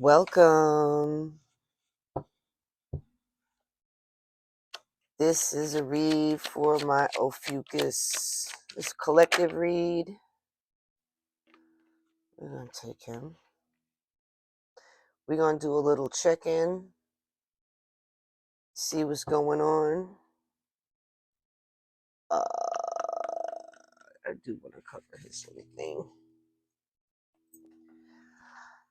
Welcome. This is a read for my Ophiuchus. This collective read. We're going to take him. We're going to do a little check-in. See what's going on. I do want to cover his thing.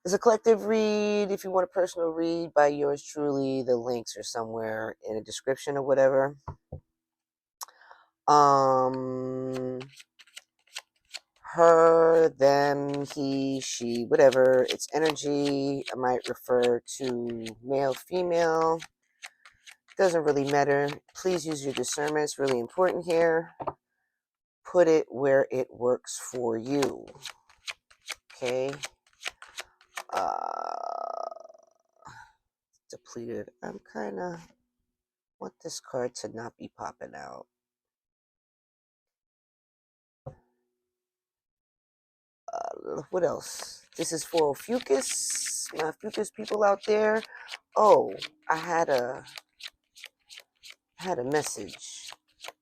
It's a collective read. If you want a personal read by yours truly, the links are somewhere in the description or whatever. Her, them, he, she, whatever. It's energy. I might refer to male, female. Doesn't really matter. Please use your discernment. It's really important here. Put it where it works for you. Okay. Depleted. I'm kind of want this card to not be popping out. What else? This is for Ophiuchus. My Ophiuchus people out there. Oh, I had a message.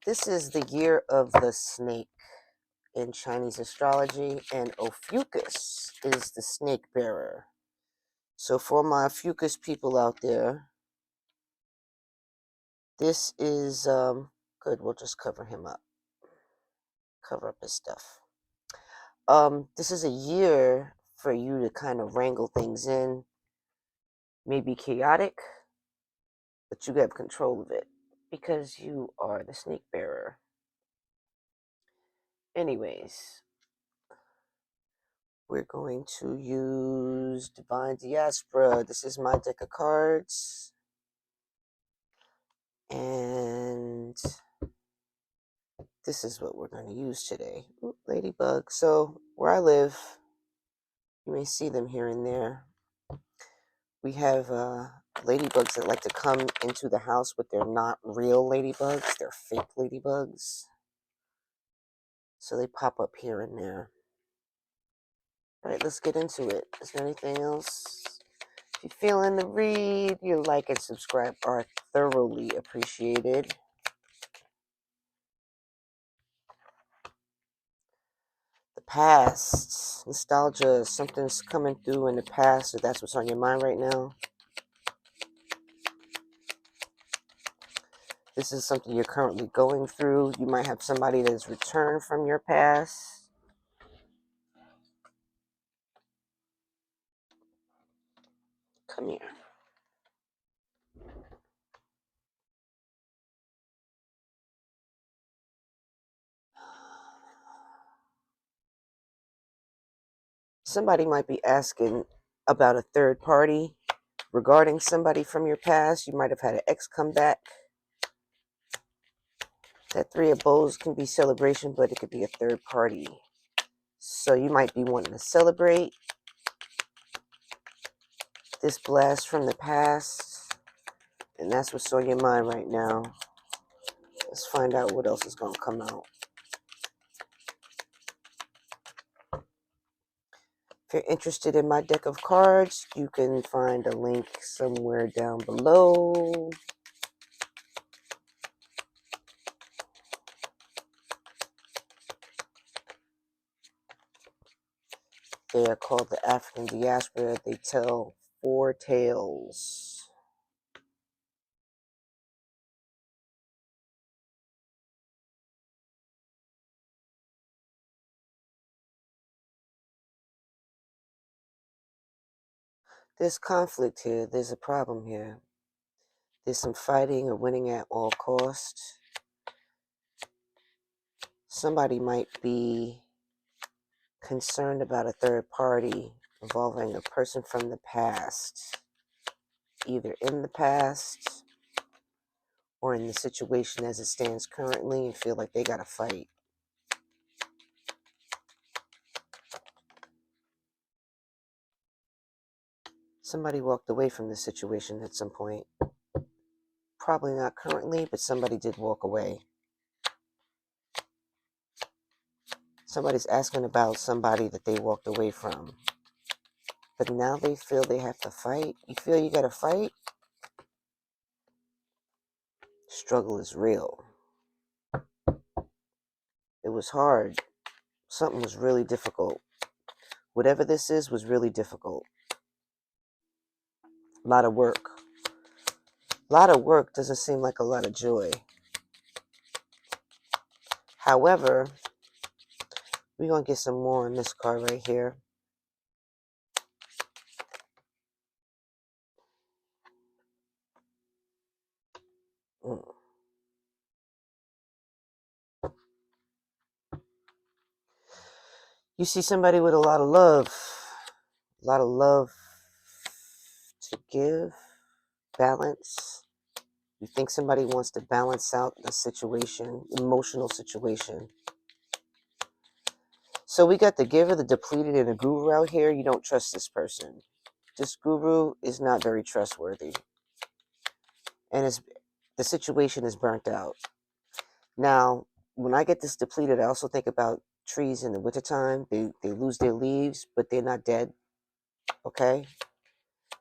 This is the year of the snake in Chinese astrology, and Ophiuchus is the snake bearer. So for my Ophiuchus people out there, this is good. We'll just cover him up. Cover up his stuff. This is a year for you to kind of wrangle things in. Maybe chaotic, but you have control of it because you are the snake bearer. Anyways, we're going to use Divine Diaspora. This is my deck of cards. And this is what we're going to use today. Ooh, ladybug. So where I live, you may see them here and there. We have ladybugs that like to come into the house, but they're not real ladybugs. They're fake ladybugs. So they pop up here and there. All right, let's get into it. Is there anything else? If you're feeling the read, your like and subscribe are thoroughly appreciated. The past, nostalgia, something's coming through in the past, so that's what's on your mind right now. This is something you're currently going through. You might have somebody that has returned from your past. Come here. Somebody might be asking about a third party regarding somebody from your past. You might have had an ex come back. That Three of Bowls can be celebration, but it could be a third party. So you might be wanting to celebrate this blast from the past. And that's what's on your mind right now. Let's find out what else is going to come out. If you're interested in my deck of cards, you can find a link somewhere down below. They are called the African Diaspora. They tell 4 tales. There's conflict here. There's a problem here. There's some fighting or winning at all costs. Somebody might be concerned about a third party involving a person from the past, either in the past or in the situation as it stands currently, and feel like they got to fight. Somebody walked away from the situation at some point. Probably not currently, but somebody did walk away. Somebody's asking about somebody that they walked away from. But now they feel they have to fight. You feel you got to fight? Struggle is real. It was hard. Something was really difficult. Whatever this is was really difficult. A lot of work. A lot of work doesn't seem like a lot of joy. However, we're going to get some more on this card right here. You see somebody with a lot of love to give, balance. You think somebody wants to balance out the situation, emotional situation. So we got the giver, the depleted, and the guru out here. You don't trust this person. This guru is not very trustworthy. And the situation is burnt out. Now, when I get this depleted, I also think about trees in the wintertime. They lose their leaves, but they're not dead. Okay?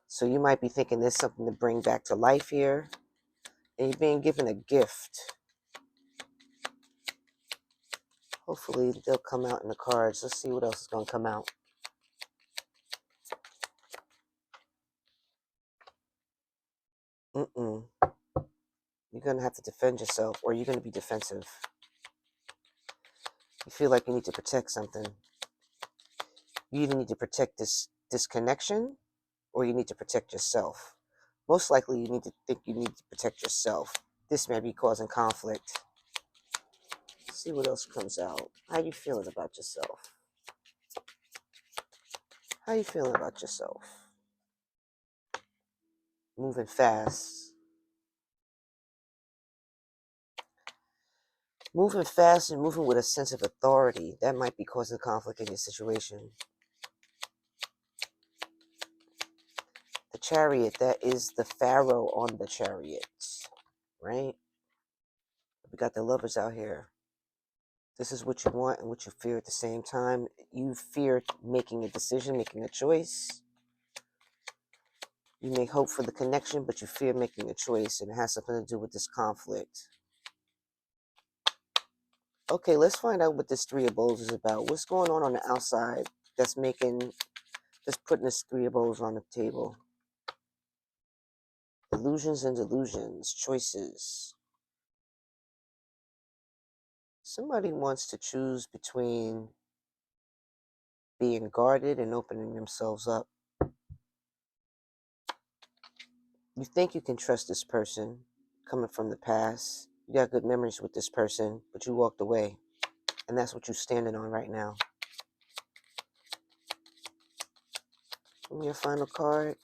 So you might be thinking there's something to bring back to life here. And you're being given a gift. Hopefully they'll come out in the cards. Let's see what else is going to come out. You're going to have to defend yourself, or you're going to be defensive. You feel like you need to protect something. You either need to protect this connection, or you need to protect yourself. Most likely you need to protect yourself. This may be causing conflict. Let's see what else comes out. How you feeling about yourself? How you feeling about yourself? Moving fast. Moving fast and moving with a sense of authority. That might be causing conflict in your situation. The Chariot, that is the Pharaoh on the chariot. Right? We got the Lovers out here. This is what you want and what you fear at the same time. You fear making a decision, making a choice. You may hope for the connection, but you fear making a choice, and it has something to do with this conflict. Okay, let's find out what this Three of Bowls is about. What's going on the outside that's putting this Three of Bowls on the table? Illusions and delusions, choices. Somebody wants to choose between being guarded and opening themselves up. You think you can trust this person coming from the past. You got good memories with this person, but you walked away. And that's what you're standing on right now. And your final card.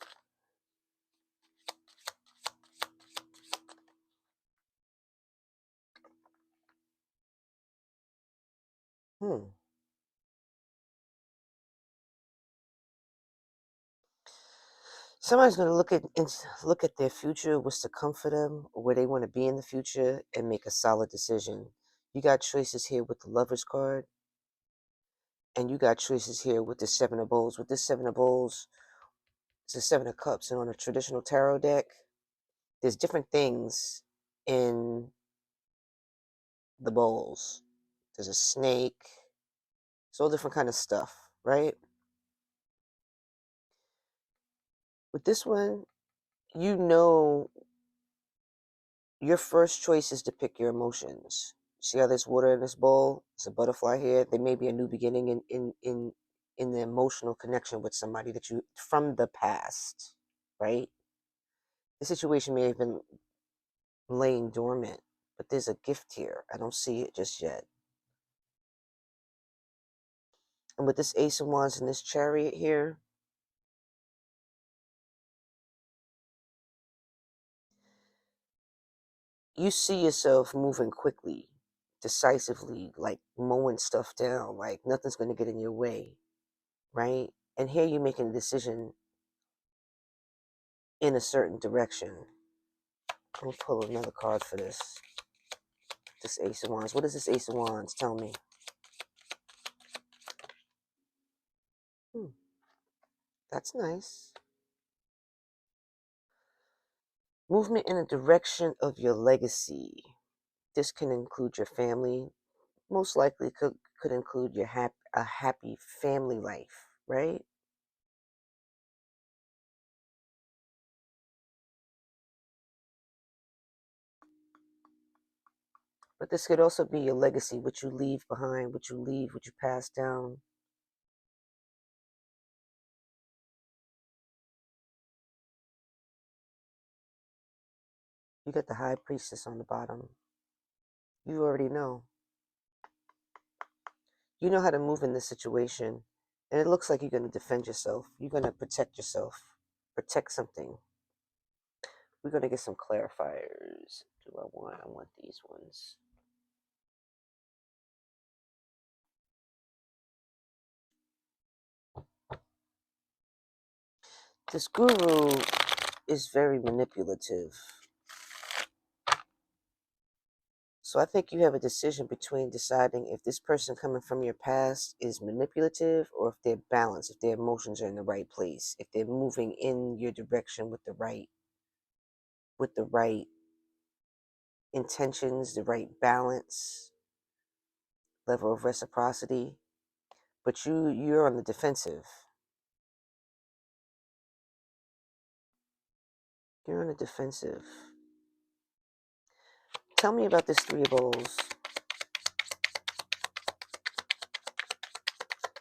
Somebody's going to look at their future, what's to come for them, or where they want to be in the future, and make a solid decision. You got choices here with the Lovers card, and you got choices here with the Seven of Bowls. With this Seven of Bowls, it's the Seven of Cups, and on a traditional tarot deck, there's different things in the bowls. There's a snake. It's all different kind of stuff, right? With this one, you know your first choice is to pick your emotions. See how there's water in this bowl? It's a butterfly here. There may be a new beginning in the emotional connection with somebody that you from the past, right? The situation may have been laying dormant, but there's a gift here. I don't see it just yet. And with this Ace of Wands and this Chariot here, you see yourself moving quickly, decisively, like mowing stuff down, like nothing's going to get in your way, right? And here you're making a decision in a certain direction. I'm going to pull another card for this. This Ace of Wands. What is this Ace of Wands? Tell me. That's nice. Movement in the direction of your legacy. This can include your family. Most likely could include your a happy family life, right? But this could also be your legacy, what you leave behind, what you leave, what you pass down. You got the high priestess on the bottom. You already know. You know how to move in this situation. And it looks like you're going to defend yourself. You're going to protect yourself. Protect something. We're going to get some clarifiers. Do I want? I want these ones. This guru is very manipulative. So I think you have a decision between deciding if this person coming from your past is manipulative or if they're balanced, if their emotions are in the right place, if they're moving in your direction with the right intentions, the right balance, level of reciprocity. But you're on the defensive. You're on the defensive. Tell me about this Three of Bowls.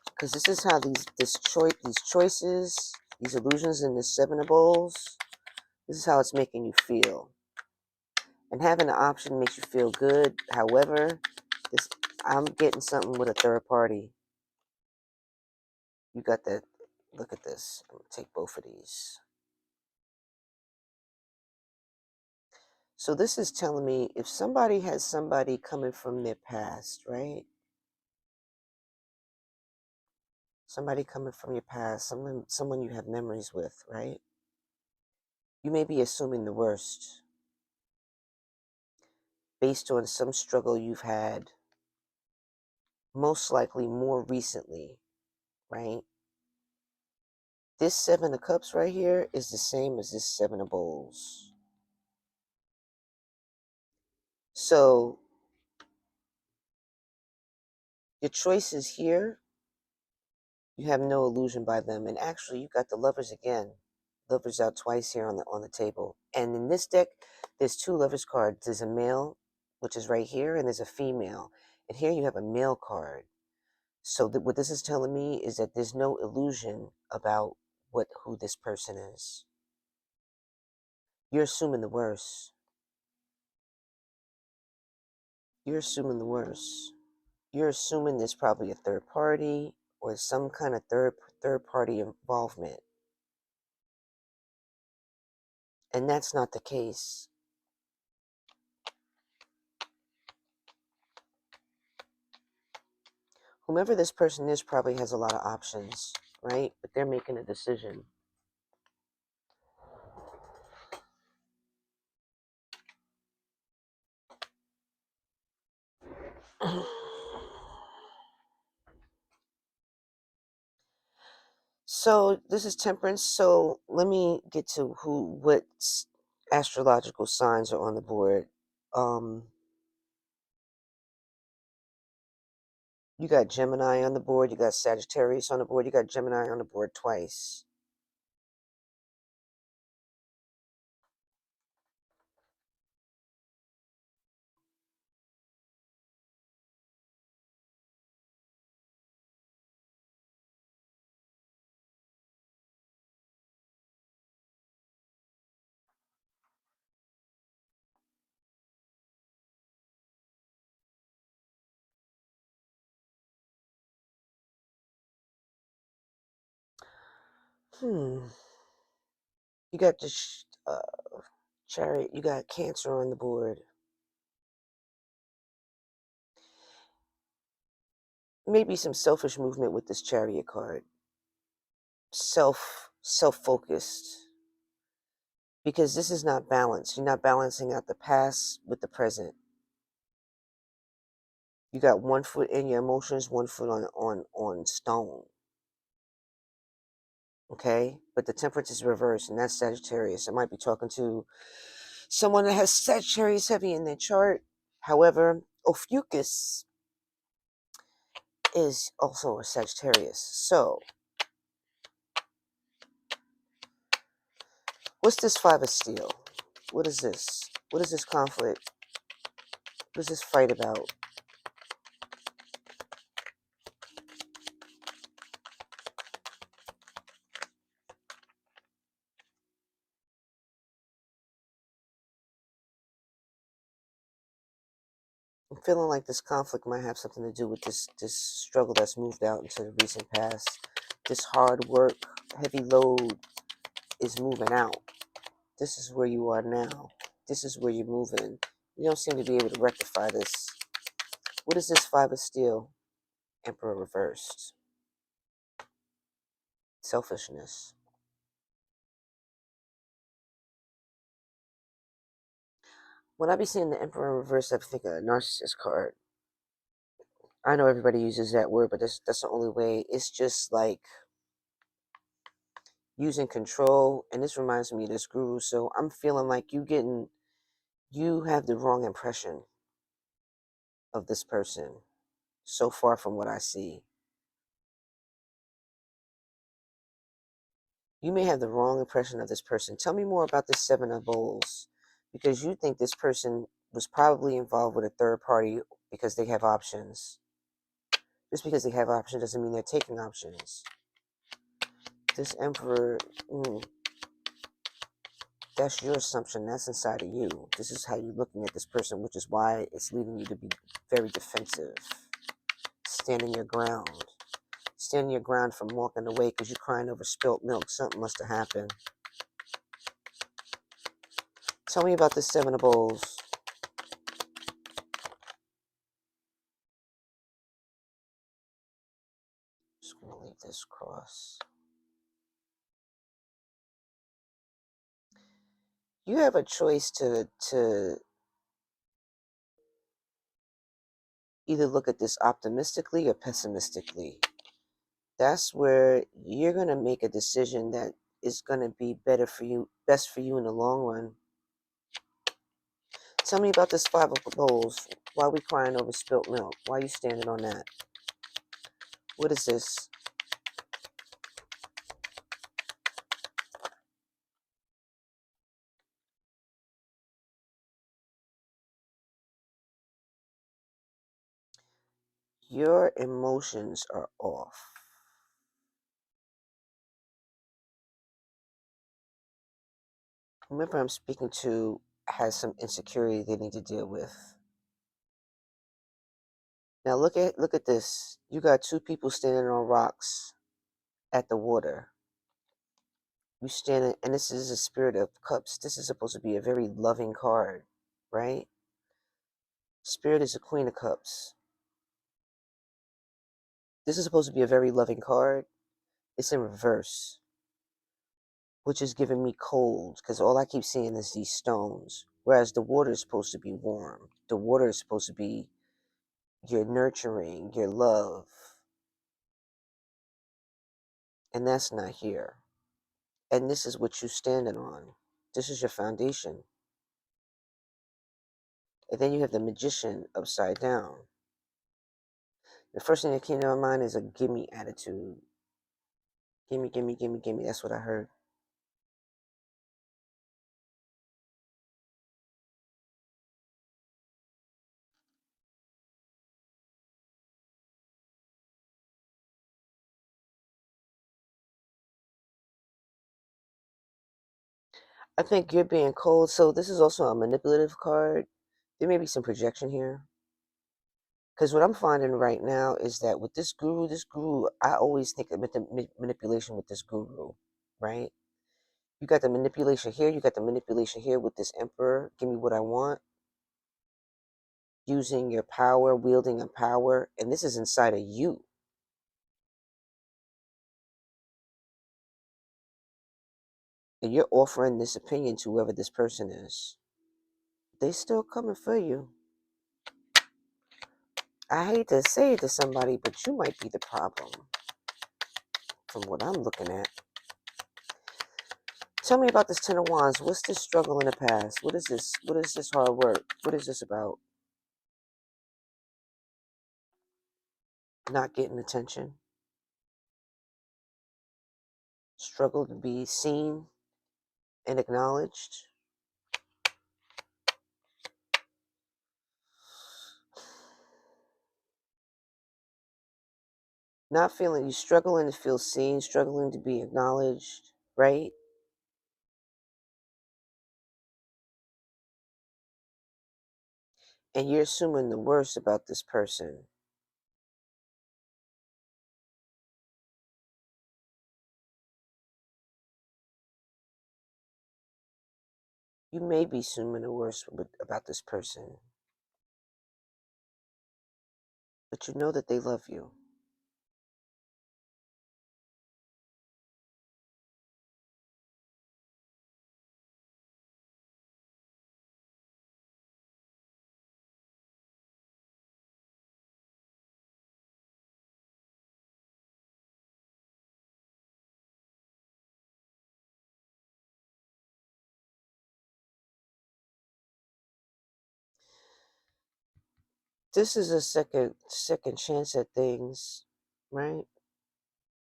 Because this is how these choices, these illusions, and this Seven of Bowls, this is how it's making you feel. And having an option makes you feel good. However, I'm getting something with a third party. You got that. Look at this. I'm going to take both of these. So this is telling me if somebody has somebody coming from their past, right? Somebody coming from your past, someone you have memories with, right? You may be assuming the worst based on some struggle you've had, most likely more recently, right? This Seven of Cups right here is the same as this Seven of Bowls. So your choices here, you have no illusion by them. And actually, you got the Lovers again. Lovers out twice here on the table. And in this deck, there's two Lovers cards. There's a male, which is right here, and there's a female. And here you have a male card. So what this is telling me is that there's no illusion about who this person is. You're assuming the worst. You're assuming the worst. You're assuming there's probably a third party or some kind of third party involvement. And that's not the case. Whomever this person is probably has a lot of options, right? But they're making a decision. So this is Temperance. So let me get to what astrological signs are on the board. You got Gemini on the board. You got Sagittarius on the board. You got Gemini on the board twice. You got the Chariot. You got Cancer on the board. Maybe some selfish movement with this Chariot card. Self-focused. Because this is not balanced. You're not balancing out the past with the present. You got one foot in your emotions, one foot on stone. Okay, but the temperance is reversed, and that's Sagittarius. I might be talking to someone that has Sagittarius heavy in their chart. However, Ophiuchus is also a Sagittarius. So, what's this Five of Steel? What is this? What is this conflict? What is this fight about? I'm feeling like this conflict might have something to do with this struggle that's moved out into the recent past. This hard work, heavy load is moving out. This is where you are now. This is where you're moving. You don't seem to be able to rectify this. What is this Five of Steel? Emperor reversed. Selfishness. When I be seeing the Emperor reversed, I think of a narcissist card. I know everybody uses that word, but that's the only way. It's just like using control, and this reminds me of this guru. So I'm feeling like you have the wrong impression of this person so far from what I see. You may have the wrong impression of this person. Tell me more about this Seven of Bowls, because you think this person was probably involved with a third party because they have options. Just because they have options doesn't mean they're taking options. This Emperor, that's your assumption. That's inside of you. This is how you're looking at this person, which is why it's leading you to be very defensive. Standing your ground. Standing your ground from walking away because you're crying over spilt milk. Something must have happened. Tell me about this Seven of Bowls. Just going to leave this cross. You have a choice to either look at this optimistically or pessimistically. That's where you're going to make a decision that is going to be better for you, best for you in the long run. Tell me about this Five of Bowls. Why are we crying over spilt milk? Why are you standing on that? What is this? Your emotions are off. Whoever I'm speaking to has some insecurity they need to deal with. Now look at this. You got two people standing on rocks at the water. You standing, and this is a Spirit of Cups. This is supposed to be a very loving card, right? Spirit is a Queen of Cups. This is supposed to be a very loving card. It's in reverse, which is giving me cold because all I keep seeing is these stones. Whereas the water is supposed to be warm. The water is supposed to be your nurturing, your love. And that's not here. And this is what you're standing on. This is your foundation. And then you have the Magician upside down. The first thing that came to my mind is a gimme attitude. Gimme, gimme, gimme, gimme. That's what I heard. I think you're being cold. So this is also a manipulative card. There may be some projection here. Because what I'm finding right now is that with this guru, I always think of manipulation with this guru, right? You got the manipulation here, you got the manipulation here with this emperor. Give me what I want. Using your power, wielding a power, and this is inside of you. And you're offering this opinion to whoever this person is. They still coming for you. I hate to say it to somebody, but you might be the problem from what I'm looking at. Tell me about this Ten of Wands. What's this struggle in the past? What is this? What is this hard work? What is this about? Not getting attention. Struggle to be seen and acknowledged. Not feeling, you struggling to feel seen, struggling to be acknowledged, right? And you're assuming the worst about this person. You may be assuming the worst about this person, but you know that they love you. This is a second chance at things, right?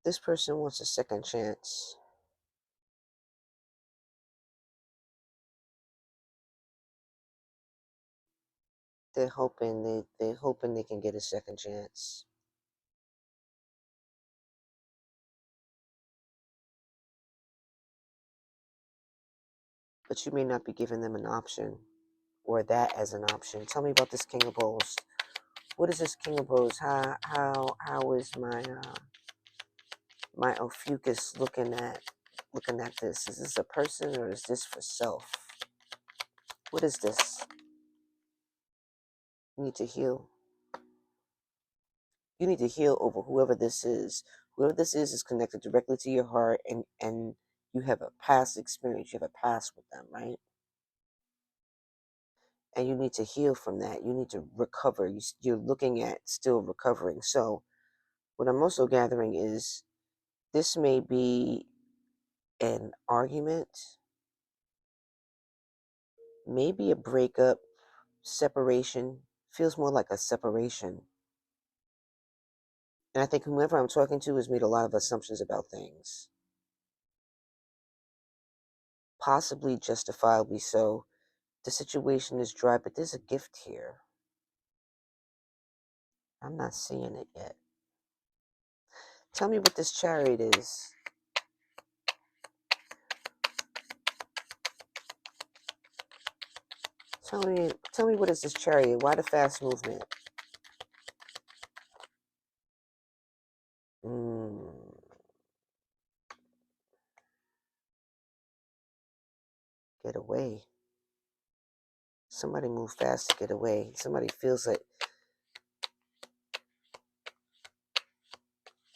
This person wants a second chance. They're hoping they can get a second chance. But you may not be giving them an option or that as an option. Tell me about this King of Bowls. What is this King of Bowls? How is my Ophiuchus looking at this? Is this a person or is this for self? What is this? You need to heal. You need to heal over whoever this is. Whoever this is connected directly to your heart, and you have a past experience. You have a past with them, right? And you need to heal from that. You need to recover. You're looking at still recovering. So what I'm also gathering is this may be an argument, maybe a breakup, separation. Feels more like a separation. And I think whomever I'm talking to has made a lot of assumptions about things, possibly justifiably so. The situation is dry, but there's a gift here. I'm not seeing it yet. Tell me what this Chariot is. Tell me what is this Chariot? Why the fast movement? Get away. Somebody move fast to get away. Somebody feels like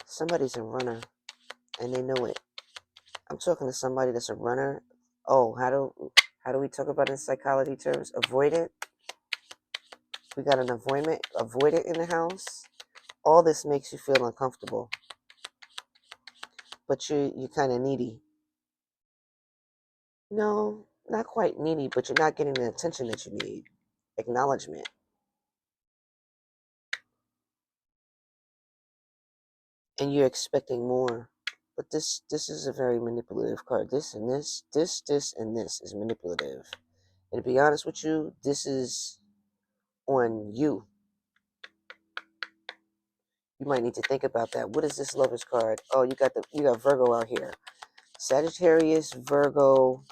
somebody's a runner and they know it. I'm talking to somebody that's a runner. Oh, how do we talk about in psychology terms? Avoidant. We got an avoidant in the house. All this makes you feel uncomfortable, but you're kind of needy. No, not quite needy, but you're not getting the attention that you need. Acknowledgement. And you're expecting more. But this is a very manipulative card. This and this and this is manipulative. And to be honest with you, this is on you. You might need to think about that. What is this Lover's card? Oh, you got Virgo out here. Sagittarius, Virgo,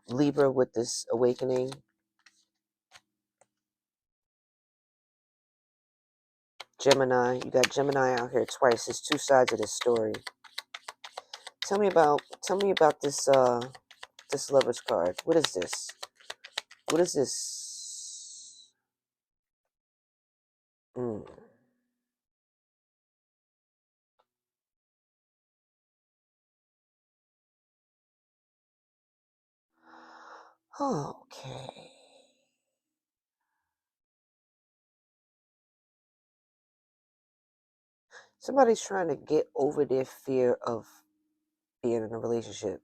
Libra with this awakening. Gemini. You got Gemini out here twice. There's two sides of this story. Tell me about this Lover's card. What is this? What is this? Mm. Okay. Somebody's trying to get over their fear of being in a relationship.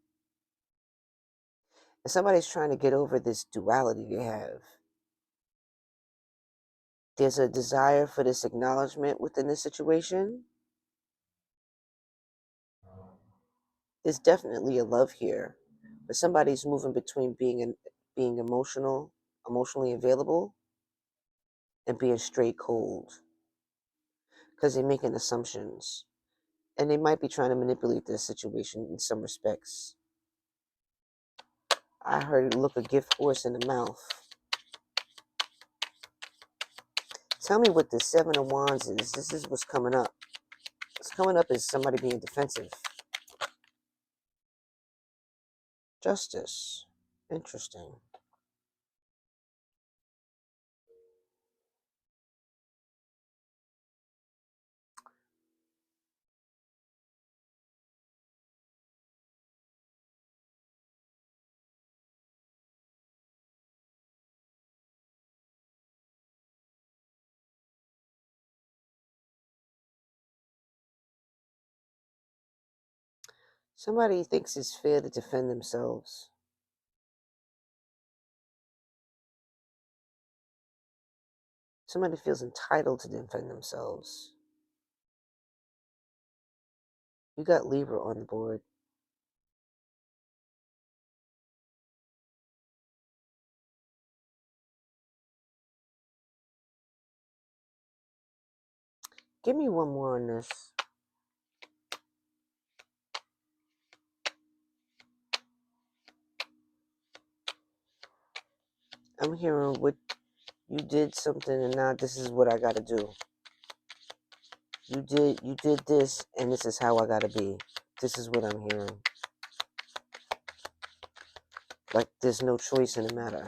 And somebody's trying to get over this duality they have. There's a desire for this acknowledgement within this situation. There's definitely a love here, but somebody's moving between being emotionally available, and being straight cold because they're making assumptions, and they might be trying to manipulate this situation in some respects. I heard it look a gift horse in the mouth. Tell me what the Seven of Wands is. This is what's coming up. What's coming up is somebody being defensive. Justice. Interesting. Somebody thinks it's fair to defend themselves. Somebody feels entitled to defend themselves. You got Libra on the board. Give me one more on this. I'm hearing what you did something and now this is what I gotta do. You did this and this is how I gotta be. This is what I'm hearing. Like there's no choice in the matter.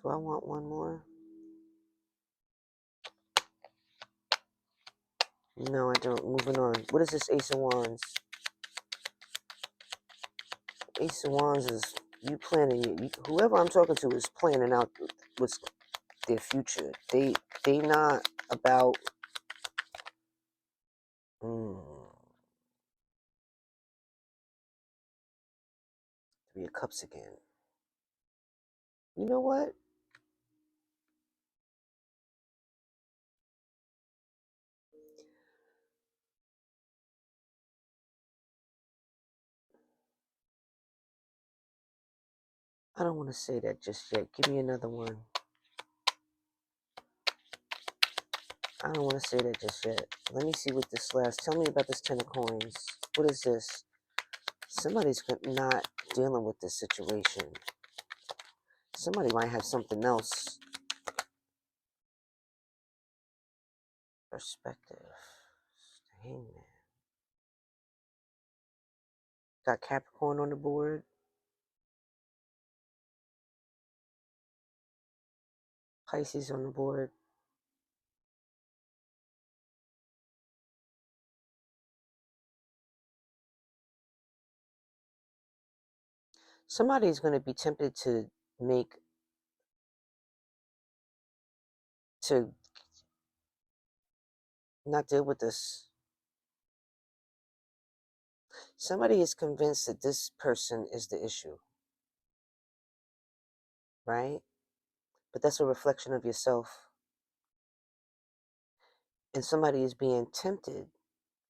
Do I want one more? No, I don't. Moving on. What is this Ace of Wands? Ace of Wands is you planning. Whoever I'm talking to is planning out what's their future. They not about Three of Cups again. You know what? I don't want to say that just yet. Give me another one. I don't want to say that just yet. Let me see what this last. Tell me about this Ten of Coins. What is this? Somebody's not dealing with this situation. Somebody might have something else. Perspective. Hangman. Got Capricorn on the board. Pisces on the board. Somebody's going to be tempted to not deal with this. Somebody is convinced that this person is the issue, right? But that's a reflection of yourself. And somebody is being tempted,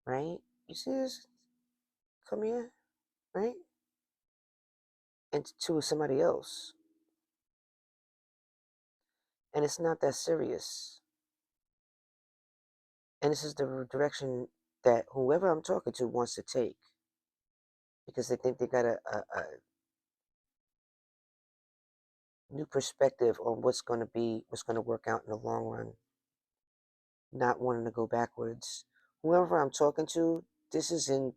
right? You see this? Come here, right? And to somebody else. And it's not that serious. And this is the direction that whoever I'm talking to wants to take. Because they think they got a new perspective on what's going to work out in the long run. Not wanting to go backwards. Whoever I'm talking to, this is in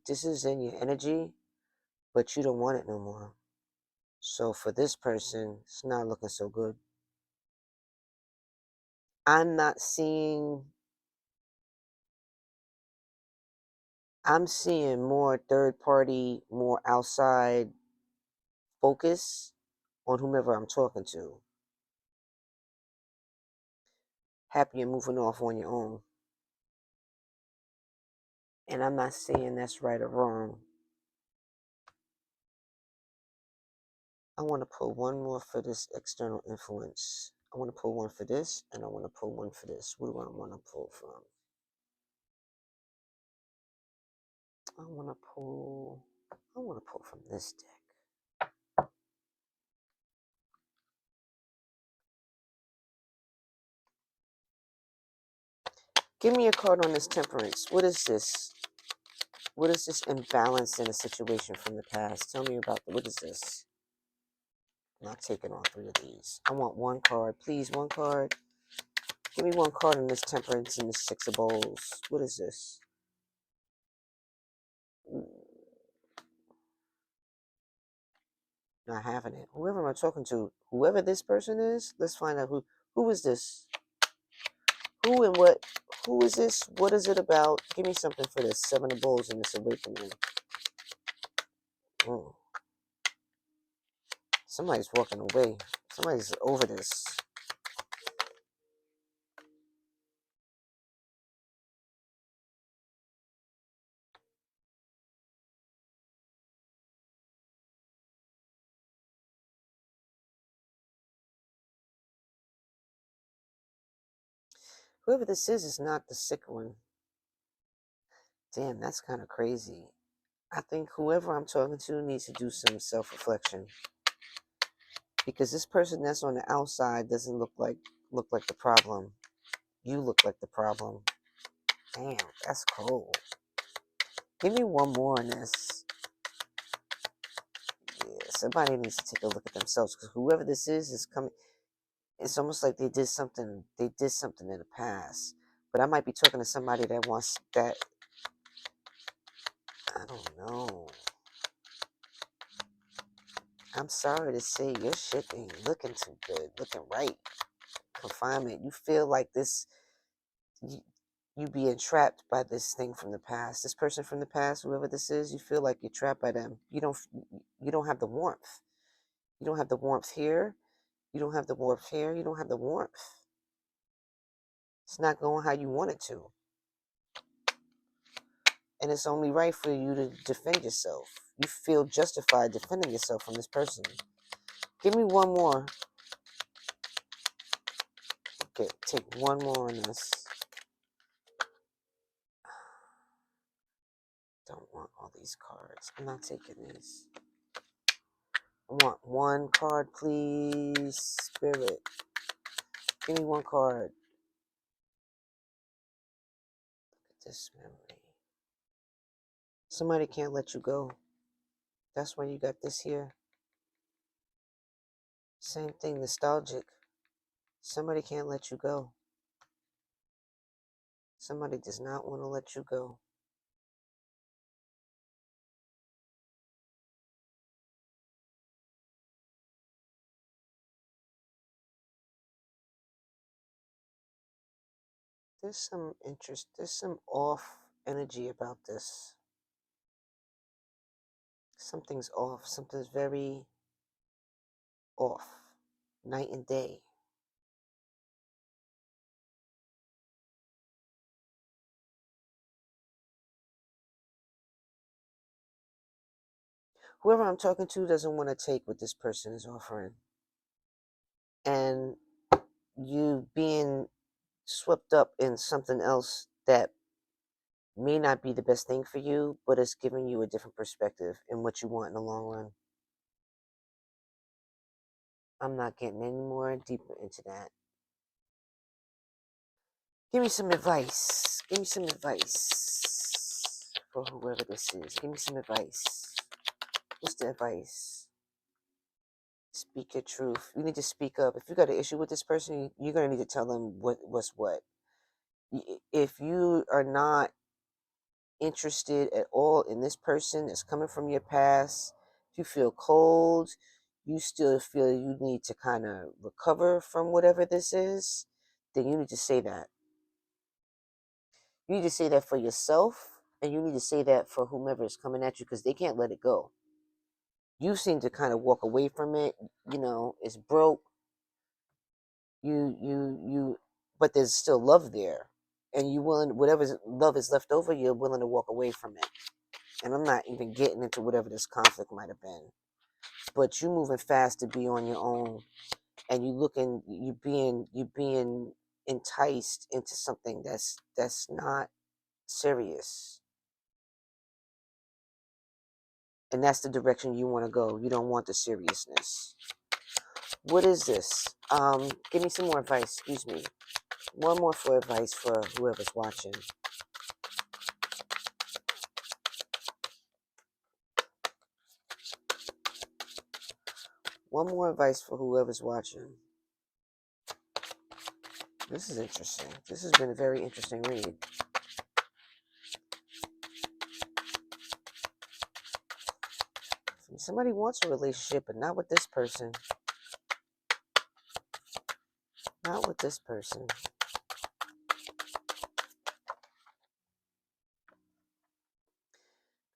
your energy, but you don't want it no more. So for this person, it's not looking so good. I'm seeing more third party, more outside focus on whomever I'm talking to. Happy and moving off on your own. And I'm not saying that's right or wrong. I want to pull one more for this external influence. I want to pull one for this, and I want to pull one for this. What do I want to pull from? I want to pull from this deck. Give me a card on this temperance. What is this? What is this imbalance in a situation from the past? Tell me about what is this? I'm not taking all three of these. I want one card. Please, one card. Give me one card on this temperance and this six of bowls. What is this? Not having it. Whoever am I talking to? Whoever this person is, let's find out who is this? Who and what? Who is this? What is it about? Give me something for this. Seven of bowls and this awakening. Oh. Somebody's walking away. Somebody's over this. Whoever this is not the sick one. Damn, that's kind of crazy. I think whoever I'm talking to needs to do some self-reflection, because this person that's on the outside doesn't look like the problem. You look like the problem. Damn, that's cold. Give me one more on this. Yeah, somebody needs to take a look at themselves, because whoever this is coming. It's almost like they did something in the past. But I might be talking to somebody that wants that. I don't know. I'm sorry to say your shit ain't looking too good, looking right. Confinement. You feel like this, you being trapped by this thing from the past. This person from the past, whoever this is, you feel like you're trapped by them. You don't have the warmth. You don't have the warmth here. You don't have the warmth here. You don't have the warmth. It's not going how you want it to. And it's only right for you to defend yourself. You feel justified defending yourself from this person. Give me one more. Okay, take one more on this. Don't want all these cards. I'm not taking these. I want one card, please. Spirit. Give me one card. Look at this memory. Somebody can't let you go. That's why you got this here. Same thing, nostalgic. Somebody can't let you go. Somebody does not want to let you go. There's some interest, there's some off energy about this. Something's off, something's very off. Night and day. Whoever I'm talking to doesn't want to take what this person is offering. And you being swept up in something else that may not be the best thing for you, but it's giving you a different perspective in what you want in the long run. I'm not getting any more deeper into that. Give me some advice. Give me some advice for whoever this is. Give me some advice. What's the advice? Speak your truth. You need to speak up. If you got an issue with this person, you're going to need to tell them what's what. If you are not interested at all in this person that's coming from your past, if you feel cold, you still feel you need to kind of recover from whatever this is, then you need to say that. You need to say that for yourself, and you need to say that for whomever is coming at you, because they can't let it go. You seem to kind of walk away from it. It's broke. But there's still love there. and you willing, whatever love is left over, you're willing to walk away from it. And I'm not even getting into whatever this conflict might have been, but you moving fast to be on your own, and you being enticed into something that's not serious, and that's the direction you want to go. You don't want the seriousness. What is this? Give me some more advice. Excuse me. One more for advice for whoever's watching. One more advice for whoever's watching. This is interesting. This has been a very interesting read. Somebody wants a relationship, but not with this person. Not with this person.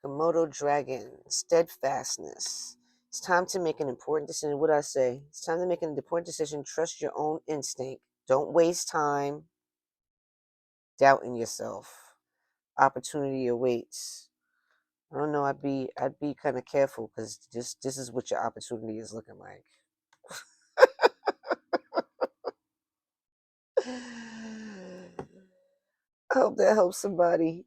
Komodo dragon, steadfastness. It's time to make an important decision. What I say? It's time to make an important decision. Trust your own instinct. Don't waste time doubting yourself. Opportunity awaits. I don't know. I'd be kind of careful, because this is what your opportunity is looking like. I hope that helps somebody.